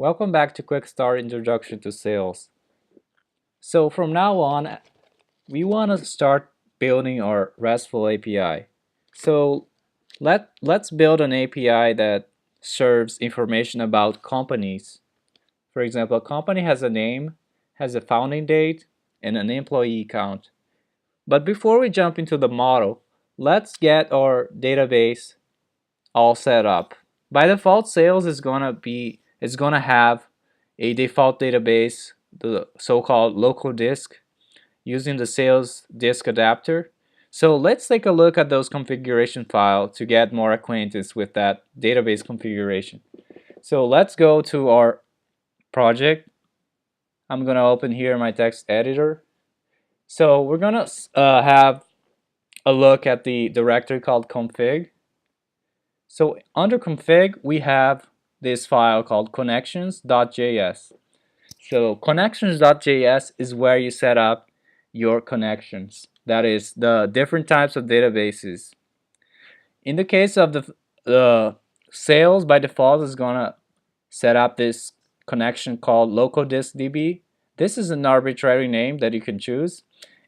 Welcome back to Quick Start Introduction to Sales. So from now on, we want to start building our RESTful API. So let's build an API that serves information about companies. For example, a company has a name, has a founding date, and an employee count. But before we jump into the model, let's get our database all set up. By default, sales is gonna have a default database, the so-called local disk, using the sales disk adapter. So let's take a look at those configuration files to get more acquaintance with that database configuration. So let's go to our project. I'm gonna open here my text editor. So we're gonna have a look at the directory called config. So under config, we have this file called connections.js. So connections.js is where you set up your connections. That is the different types of databases. In the case of the sales, by default is gonna set up this connection called local disk DB. This is an arbitrary name that you can choose,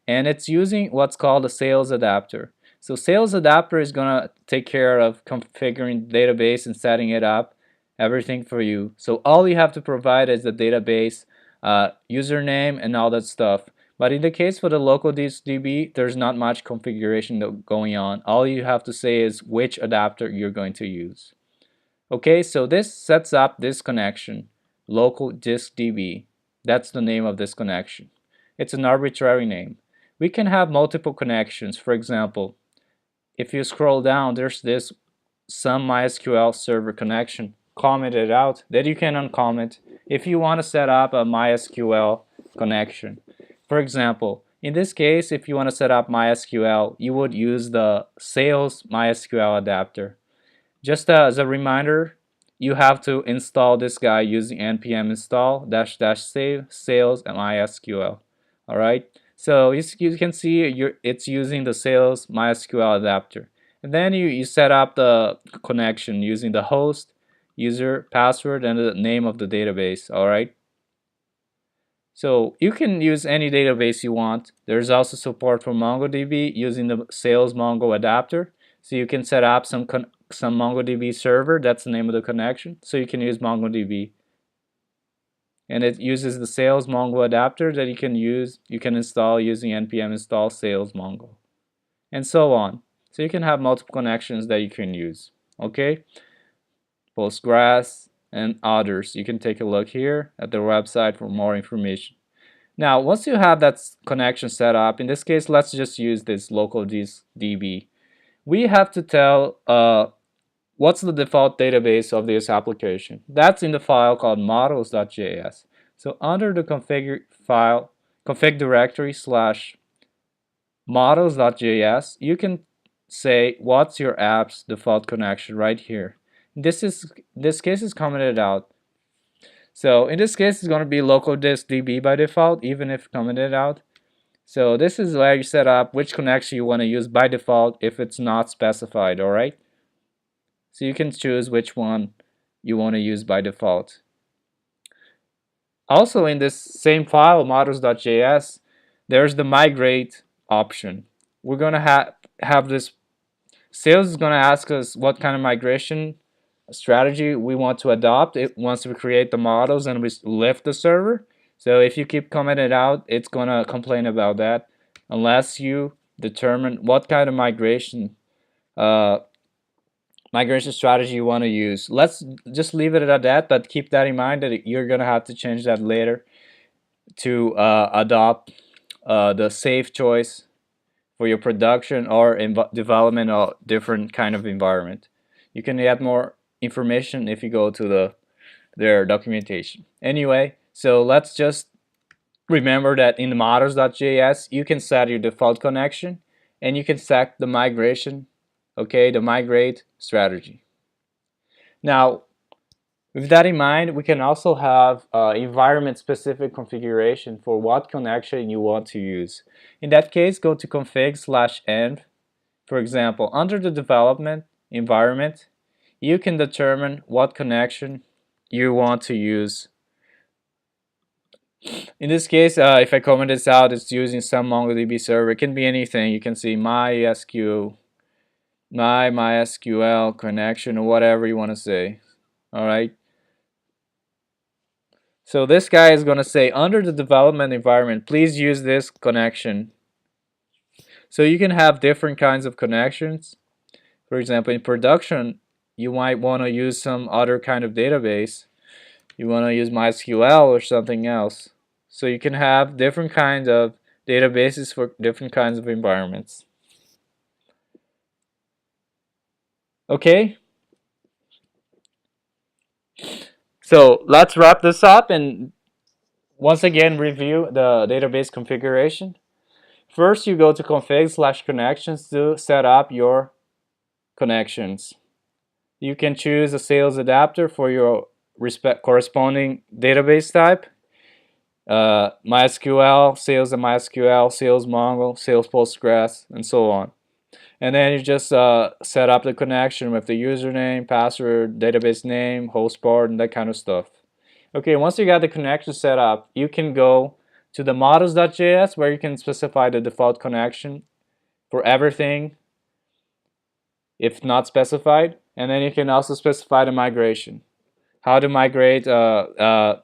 and it's using what's called a sales adapter. So sales adapter is gonna take care of configuring the database and setting it up, everything for you. So all you have to provide is the database username and all that stuff. But in the case for the local disk DB, there's not much configuration going on. All you have to say is which adapter you're going to use. Okay, so this sets up this connection, local disk DB. That's the name of this connection. It's an arbitrary name. We can have multiple connections. For example, if you scroll down, there's this some MySQL server connection commented out that you can uncomment if you want to set up a MySQL connection. For example, in this case, if you want to set up MySQL, you would use the sales MySQL adapter. Just as a reminder, you have to install this guy using npm install --save sales and MySQL. All right. So you can see it's using the sales MySQL adapter. And then you set up the connection using the host, user, password, and the name of the database. All right. So you can use any database you want. There's also support for MongoDB using the sales Mongo adapter. So you can set up some MongoDB server. That's the name of the connection. So you can use MongoDB. And it uses the sales Mongo adapter that you can install using npm install sales Mongo, and so on. So you can have multiple connections that you can use. Okay, Postgres and others. You can take a look here at their website for more information. Now, once you have that connection set up, in this case, let's just use this local disk DB. We have to tell what's the default database of this application. That's in the file called models.js. So under the config file, config directory / models.js, you can say what's your app's default connection right here. This case is commented out. So in this case, it's going to be local disk DB by default, even if commented out. So this is where you set up which connection you want to use by default if it's not specified. All right. So you can choose which one you want to use by default. Also in this same file, models.js, there's the migrate option. We're going to have this, sales is going to ask us what kind of migration strategy we want to adopt once we create the models and we lift the server. So if you keep commenting out, it's going to complain about that unless you determine what kind of migration strategy you want to use. Let's just leave it at that, but keep that in mind that you're going to have to change that later to adopt the safe choice for your production or development or different kind of environment. You can add more information if you go to their documentation. Anyway, so let's just remember that in the models.js, you can set your default connection and you can set the migration, okay, the migrate strategy. Now, with that in mind, we can also have environment-specific configuration for what connection you want to use. In that case, go to config/env. For example, under the development environment, you can determine what connection you want to use. In this case, if I comment this out, it's using some MongoDB server. It can be anything. You can see MySQL connection, or whatever you want to say. All right. So this guy is going to say, under the development environment, please use this connection. So you can have different kinds of connections. For example, in production, you might want to use some other kind of database. You want to use MySQL or something else. So you can have different kinds of databases for different kinds of environments. Okay? So let's wrap this up and once again review the database configuration. First, you go to config/connections to set up your connections. You can choose a sales adapter for your corresponding database type. MySQL, sales and MySQL, sales Mongo, sales Postgres, and so on. And then you just set up the connection with the username, password, database name, host port, and that kind of stuff. Okay, once you got the connection set up, you can go to the models.js where you can specify the default connection for everything if not specified. And then you can also specify the migration. How to migrate, how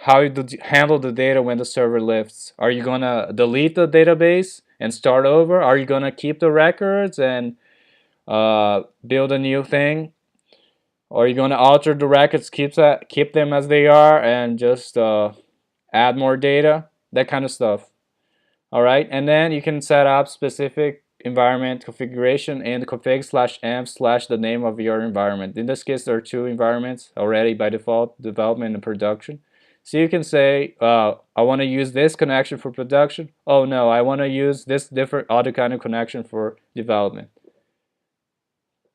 to handle the data when the server lifts. Are you going to delete the database and start over? Are you going to keep the records and build a new thing? Or are you going to alter the records, keep them as they are, and just add more data? That kind of stuff. All right, and then you can set up specific environment configuration in the config/env/ the name of your environment. In this case, there are two environments already by default, development and production. So you can say, I want to use this connection for production. Oh no, I want to use this different other kind of connection for development.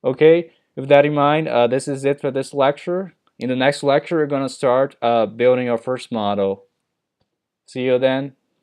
Okay, with that in mind, this is it for this lecture. In the next lecture, we're going to start building our first model. See you then.